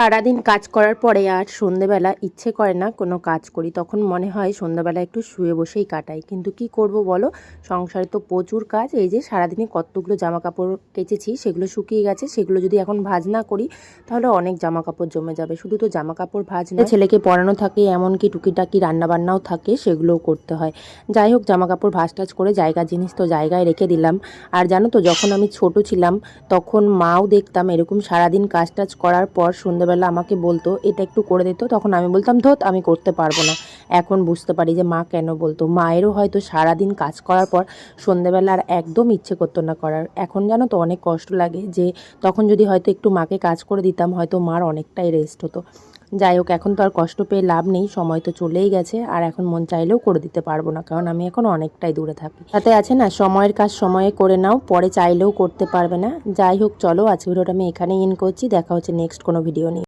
সারাদিন কাজ করার পরে আর সন্ধেবেলা ইচ্ছে করে না কোনো কাজ করি, তখন মনে হয় সন্ধ্যাবেলা একটু শুয়ে বসেই কাটাই। কিন্তু কি করব বলো, সংসারে তো প্রচুর কাজ। এই যে সারাদিনে কতগুলো জামা কাপড় কেচেছি, সেগুলো শুকিয়ে গেছে, সেগুলো যদি এখন ভাঁজ না করি তাহলে অনেক জামা কাপড় জমে যাবে। শুধু তো জামা কাপড় ভাঁজ না, ছেলেকে পড়ানো থাকে, এমনকি টুকিটাকি রান্নাবান্নাও থাকে, সেগুলোও করতে হয়। যাই হোক, জামা কাপড় ভাঁজ টাজ করে জায়গা জিনিস তো জায়গায় রেখে দিলাম। আর জানো তো, যখন আমি ছোট ছিলাম তখন মাও দেখতাম এরকম সারাদিন কাজ টাজ করার পর সন্ধ্যাবেলা আমাকে বলতো এটা একটু করে দিত, তখন আমি বলতাম ধোত আমি করতে পারবো না। এখন বুঝতে পারি যে মা কেন বলতো। মায়েরও হয়তো সারাদিন কাজ করার পর সন্ধ্যাবেলা আর একদম ইচ্ছে করতো না করার। এখন জানো তো অনেক কষ্ট লাগে যে তখন যদি হয়তো একটু মাকে কাজ করে দিতাম, হয়তো মার অনেকটাই রেস্ট হতো। যাই হোক, এখন তো আর কষ্ট পেয়ে লাভ নেই, সময় তো চলেই গেছে। আর এখন মন চাইলেও করে দিতে পারবো না, কারণ আমি এখন অনেকটাই দূরে থাকি। তাতে আছে না, সময়ের কাজ সময়ে করে নাও, পরে চাইলেও করতে পারবে না। যাই হোক, চলো আজকে ভিডিওটা আমি এখানেই এন্ড করছি। দেখা হচ্ছে নেক্সট কোনো ভিডিও নিয়ে।